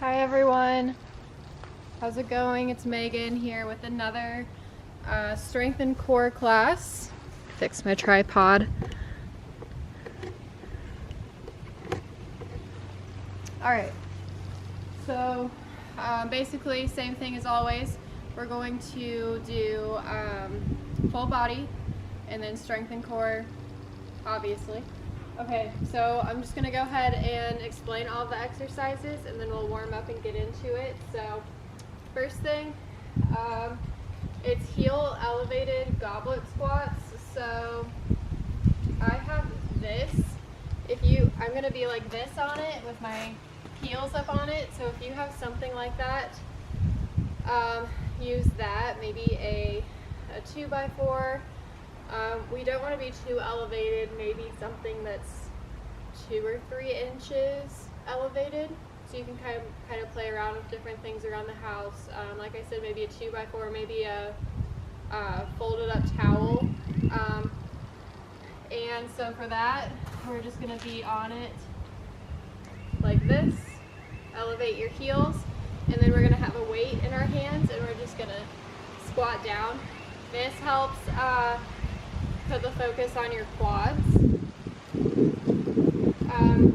Hi everyone, how's it going? It's Megan here with another strength and core class. Fix my tripod. Alright, so basically same thing as always. We're going to do full body and then strength and core, obviously. Okay, so I'm just going to go ahead and explain all the exercises and then we'll warm up and get into it. So first thing, it's heel elevated goblet squats. So I have this. I'm going to be like this on it with my heels up on it. So if you have something like that, use that, maybe a 2x4. We don't want to be too elevated, maybe something that's 2 or 3 inches elevated, so you can kind of play around with different things around the house. Like I said, maybe a 2x4, maybe a folded up towel. And so for that, we're just going to be on it like this. Elevate your heels, and then we're going to have a weight in our hands, and we're just going to squat down. This helps put the focus on your quads.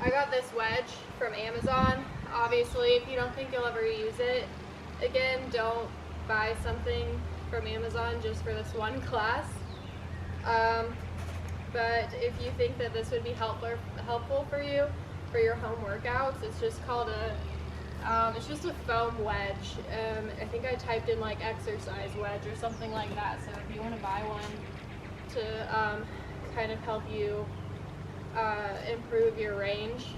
I got this wedge from Amazon. Obviously, if you don't think you'll ever use it again, don't buy something from Amazon just for this one class. But if you think that this would be helpful for you for your home workouts, it's just called it's just a foam wedge. I think I typed in like exercise wedge or something like that. So if you want to buy one to kind of help you improve your range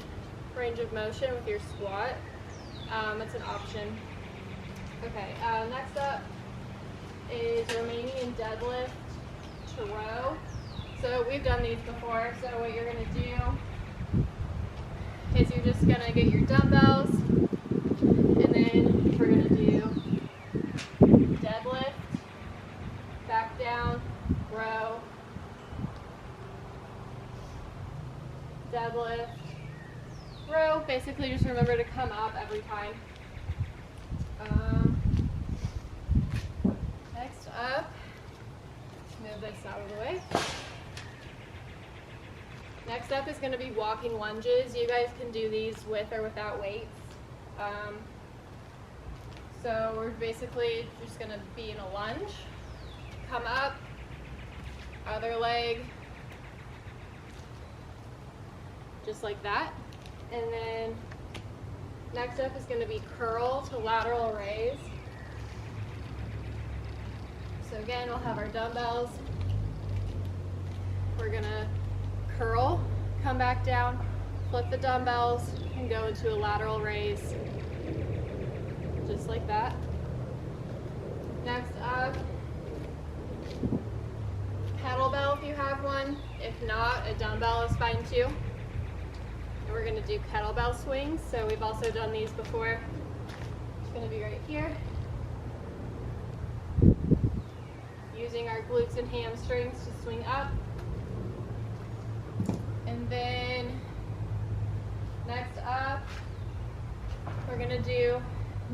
of motion with your squat, that's an option. Okay, next up is Romanian deadlift to row. So we've done these before, so what you're going to do is you're just going to get your dumbbells, and then we're going to do deadlift, back down, row, deadlift, row. Basically just remember to come up every time. Next up, move this out of the way. Next up is going to be walking lunges. You guys can do these with or without weights. So we're basically just going to be in a lunge, come up, other leg, just like that. And then next up is going to be curl to lateral raise. So again, we'll have our dumbbells. We're going to curl, come back down, flip the dumbbells, and go into a lateral raise, just like that. Next up, kettlebell if you have one. If not, a dumbbell is fine too. And we're going to do kettlebell swings. So we've also done these before. It's going to be right here. Using our glutes and hamstrings to swing up. And then next up, we're going to do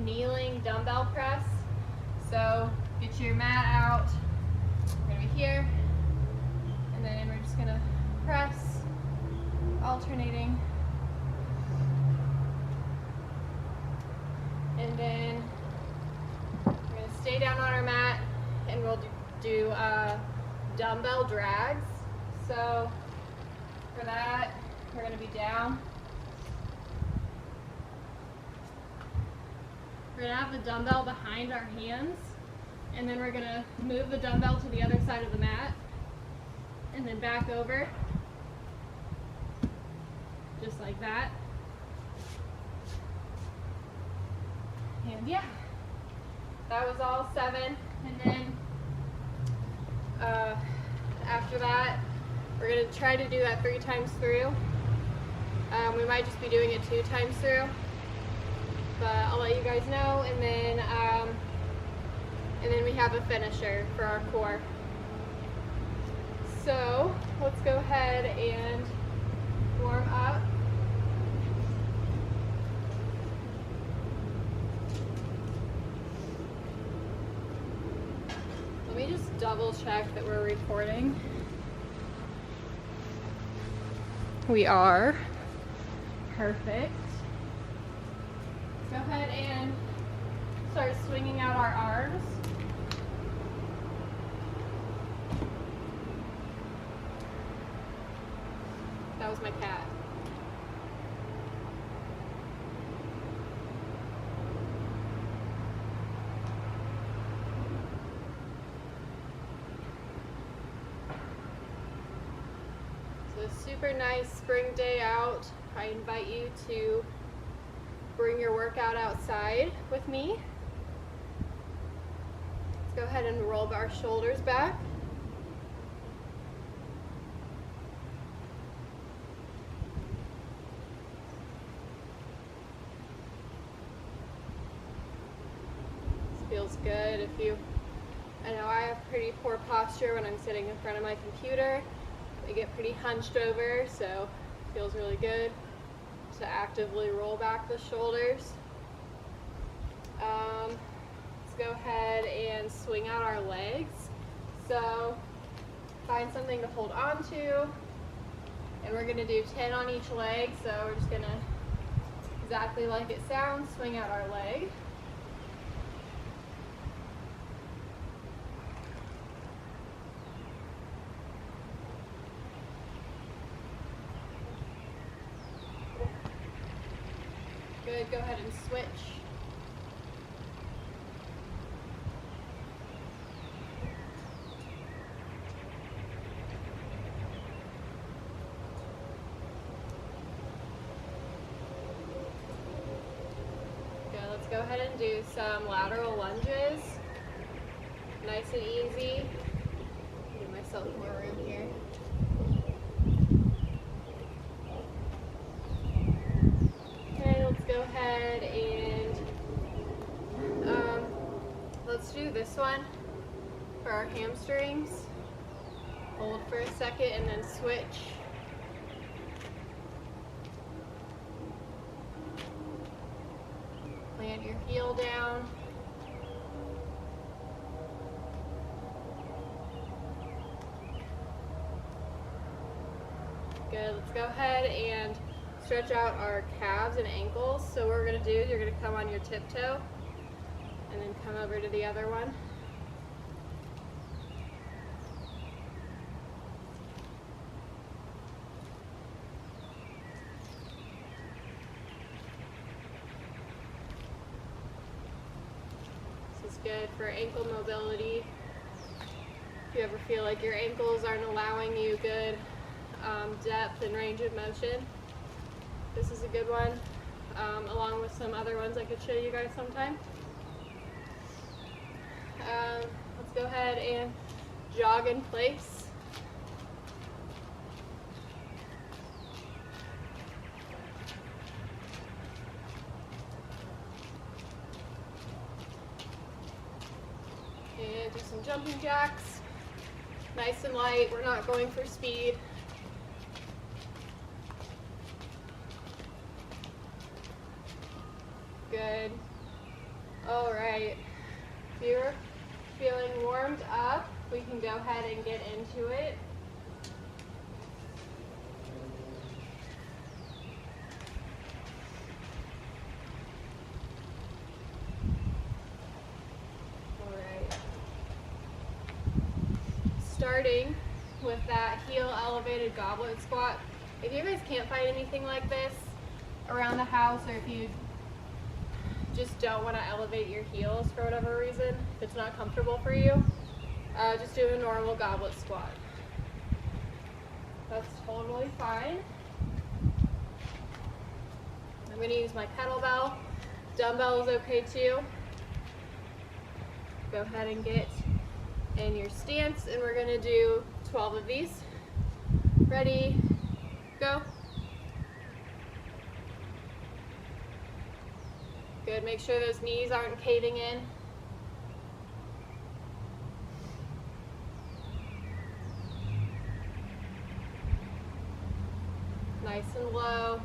kneeling dumbbell press. So get your mat out. We're going to be here. And then we're just going to press, alternating. And then we're going to stay down on our mat and we'll do dumbbell drags. So for that, we're going to be down. We're going to have the dumbbell behind our hands, and then we're going to move the dumbbell to the other side of the mat, and then back over, just like that. And yeah, that was all 7. And then after that, we're going to try to do that 3 times through. We might just be doing it 2 times through, but I'll let you guys know. And then we have a finisher for our core. So let's go ahead and warm up. double check that we're recording. We are. Perfect. Go ahead and start swinging out our arms. That was my cat. Super nice spring day out. I invite you to bring your workout outside with me. Let's go ahead and roll our shoulders back. This feels good. I know I have pretty poor posture when I'm sitting in front of my computer. I get pretty hunched over, so it feels really good to actively roll back the shoulders. Let's go ahead and swing out our legs. So find something to hold on to, and we're going to do 10 on each leg. So we're just going to, exactly like it sounds, swing out our leg. Good, go ahead and switch. Good, let's go ahead and do some lateral lunges. Nice and easy. Give myself more room here. Go ahead and let's do this one for our hamstrings. Hold for a second and then switch. Plant your heel down. Good, let's go ahead and stretch out our calves and ankles. So what we're going to do is you're going to come on your tiptoe and then come over to the other one. This is good for ankle mobility. If you ever feel like your ankles aren't allowing you good depth and range of motion, this is a good one, along with some other ones I could show you guys sometime. Let's go ahead and jog in place. And do some jumping jacks. Nice and light, we're not going for speed. Good. All right. If you're feeling warmed up, we can go ahead and get into it. All right. Starting with that heel elevated goblet squat. If you guys can't find anything like this around the house, or if you just don't want to elevate your heels for whatever reason, if it's not comfortable for you, just do a normal goblet squat. That's totally fine. I'm going to use my kettlebell. Dumbbell is okay too. Go ahead and get in your stance, and we're going to do 12 of these. Ready, go. Good, make sure those knees aren't caving in. Nice and low.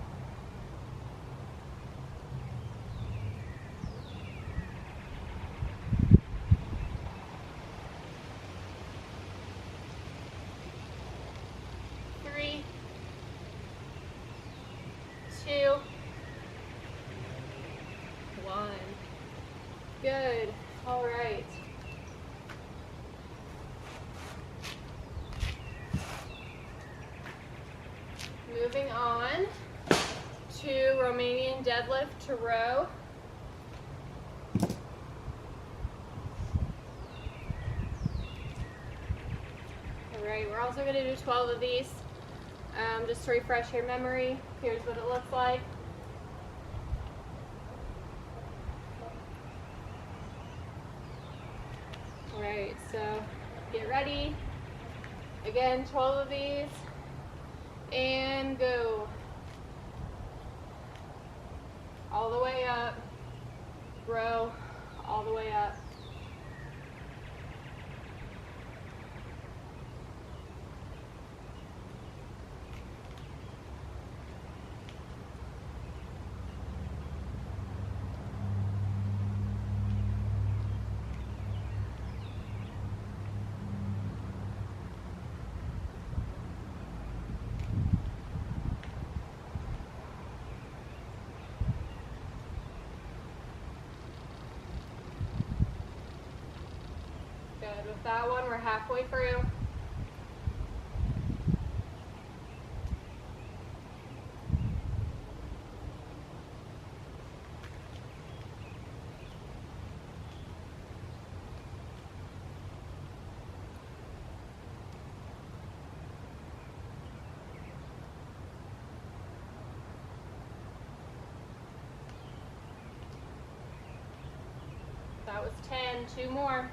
deadlift to row. All right, we're also going to do 12 of these. Just to refresh your memory, here's what it looks like. All right, so get ready. Again, 12 of these, and go. All the way up, row, all the way up. Good. With that one, we're halfway through. That was 10, 2 more.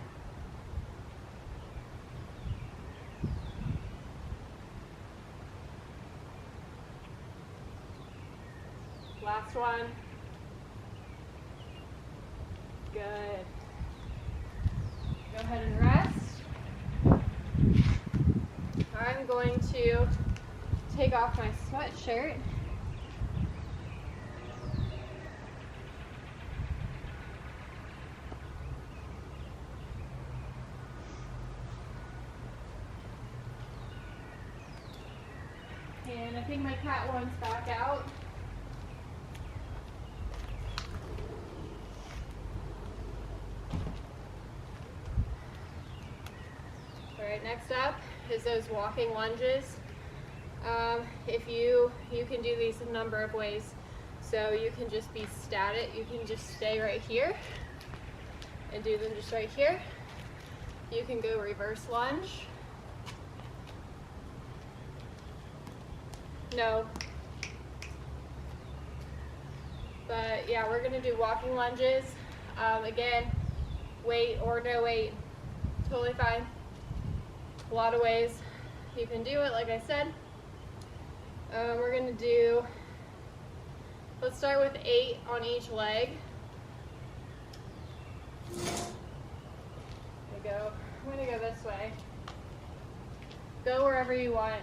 Last one. Good. Go ahead and rest. I'm going to take off my sweatshirt. And I think my cat wants back out. All right, next up is those walking lunges. You can do these a number of ways. So you can just be static. You can just stay right here and do them just right here. You can go reverse lunge. No. But yeah, we're gonna do walking lunges. Again, weight or no weight, totally fine. A lot of ways you can do it, like I said. We're gonna do, let's start with 8 on each leg. There we go. I'm gonna go this way. Go wherever you want.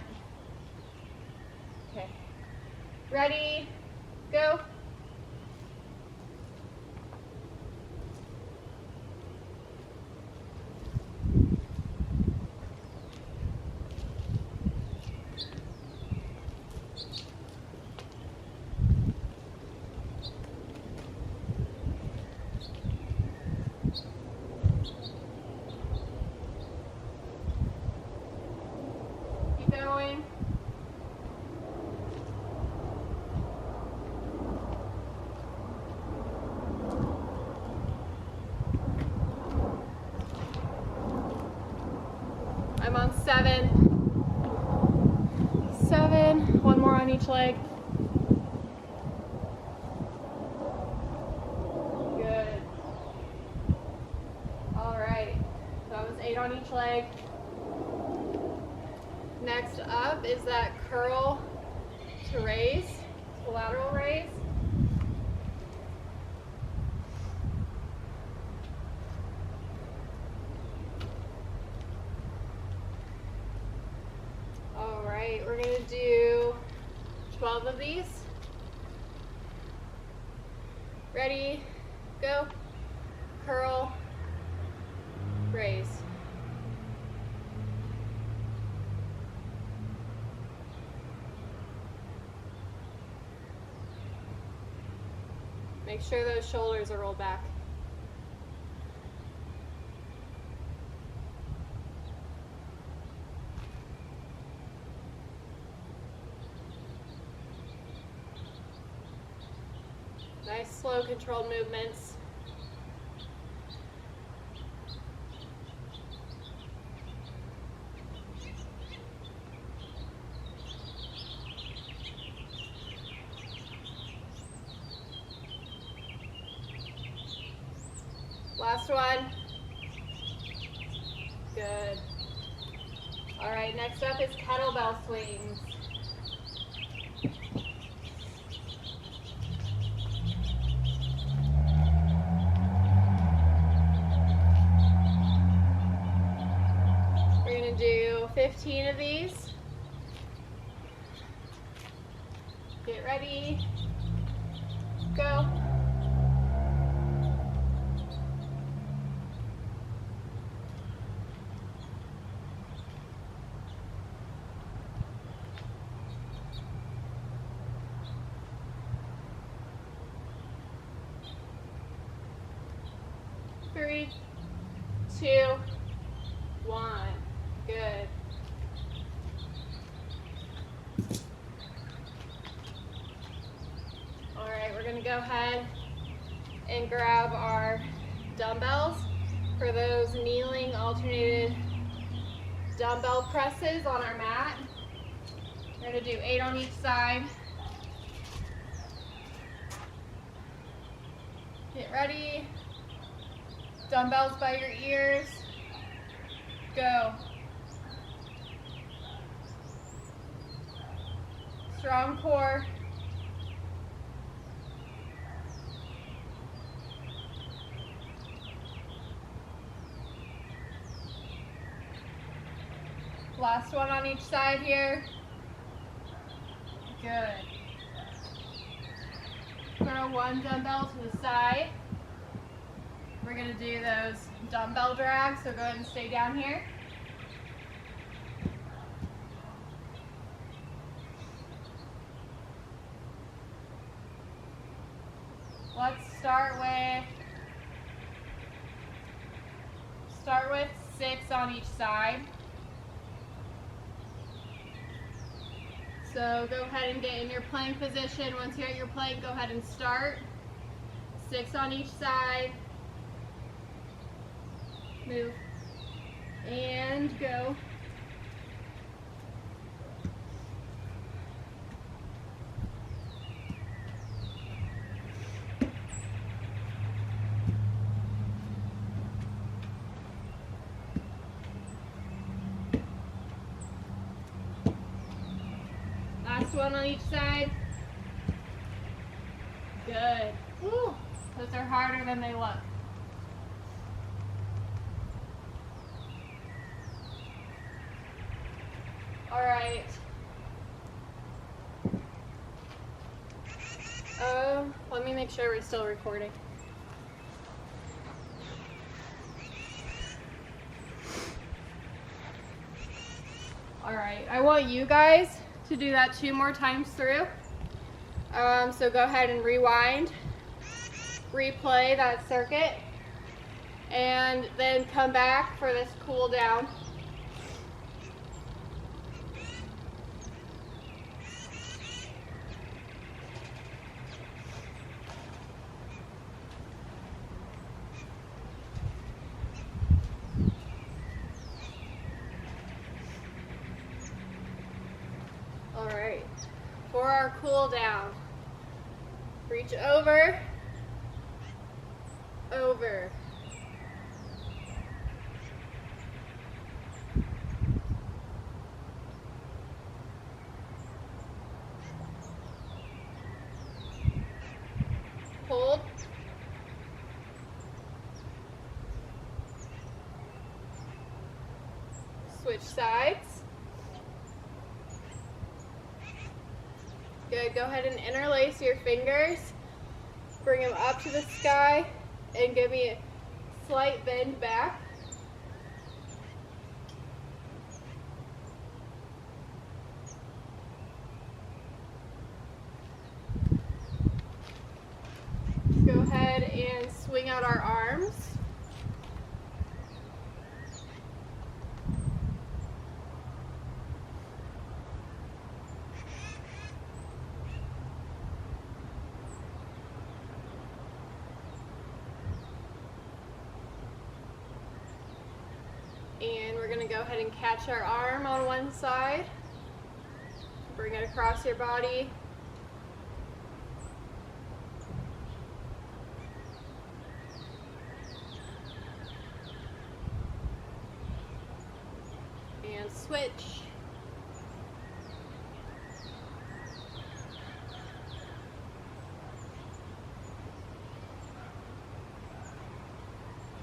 Okay. Ready? Go. Keep going. I'm on 7. 7. One more on each leg. Good. All right. That was 8 on each leg. Next up is that curl to raise, the lateral raise. All right, we're gonna do 12 of these. Ready, go, curl, raise. Make sure those shoulders are rolled back. Nice, slow, controlled movements. Last one. Good. All right, next up is kettlebell swings. We're gonna do 15 of these. Get ready, go. Three, two, one. Good. All right, we're gonna go ahead and grab our dumbbells for those kneeling alternated dumbbell presses on our mat. We're gonna do 8 on each side. Get ready. Dumbbells by your ears. Go. Strong core. Last one on each side here. Good. Throw one dumbbell to the side. We're going to do those dumbbell drags, so go ahead and stay down here. Let's start with 6 on each side. So go ahead and get in your plank position. Once you're at your plank, go ahead and start. 6 on each side. Move and go. Last one on each side. Good. Woo. Those are harder than they look. All right. Let me make sure we're still recording. All right, I want you guys to do that 2 more times through. So go ahead and rewind, replay that circuit, and then come back for this cool down. All right, for our cool down, reach over, over. Hold. Switch sides. Good, go ahead and interlace your fingers. Bring them up to the sky and give me a slight bend back. Go ahead and swing out our arms. we're gonna go ahead and catch our arm on one side. Bring it across your body. And switch.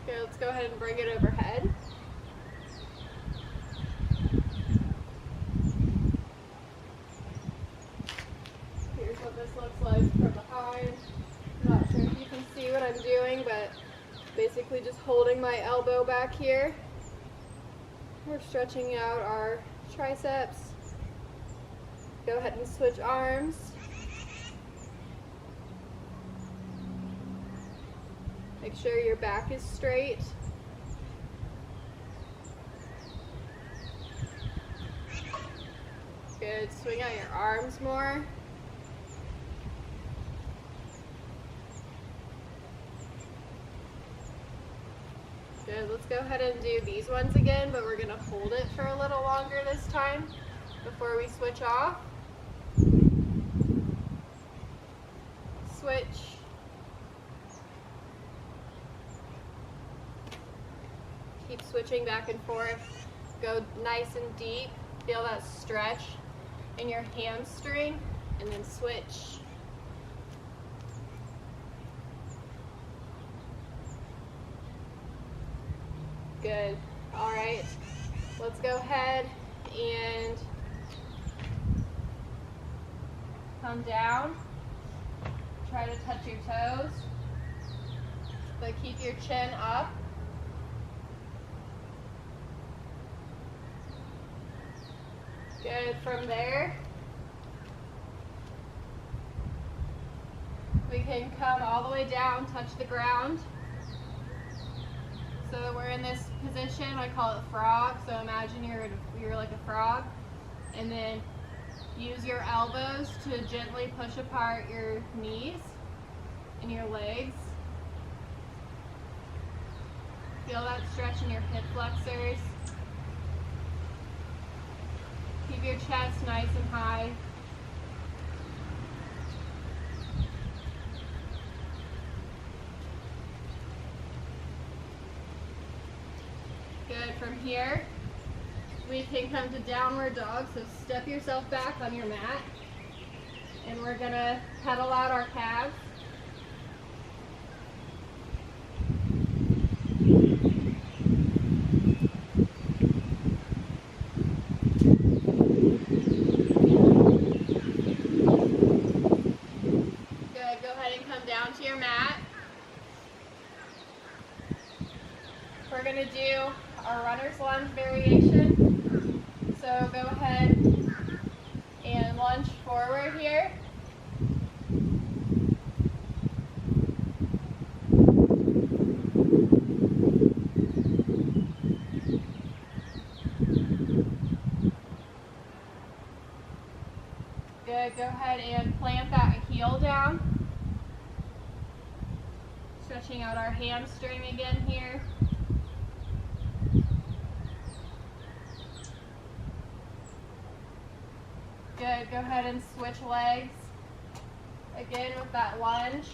Okay, let's go ahead and bring it overhead. Here's what this looks like from behind. I'm not sure if you can see what I'm doing, but basically just holding my elbow back here. We're stretching out our triceps. Go ahead and switch arms. Make sure your back is straight. Good. Swing out your arms more. Good. Let's go ahead and do these ones again, but we're going to hold it for a little longer this time before we switch off. Switch. Keep switching back and forth. Go nice and deep. Feel that stretch in your hamstring, and then switch. Good. All right. Let's go ahead and come down. Try to touch your toes, but keep your chin up. Good. From there, we can come all the way down, touch the ground. So that we're in this position, I call it frog. So imagine you're like a frog, and then use your elbows to gently push apart your knees and your legs. Feel that stretch in your hip flexors. Keep your chest nice and high. Good. From here, we can come to downward dog. So step yourself back on your mat, and we're gonna pedal out our calves. Good. Go ahead and come down to your mat. We're gonna do our runner's lunge variation. So go ahead and lunge forward here. Good. Go ahead and plant that heel down. Stretching out our hamstring again here. Good. Go ahead and switch legs. Again with that lunge.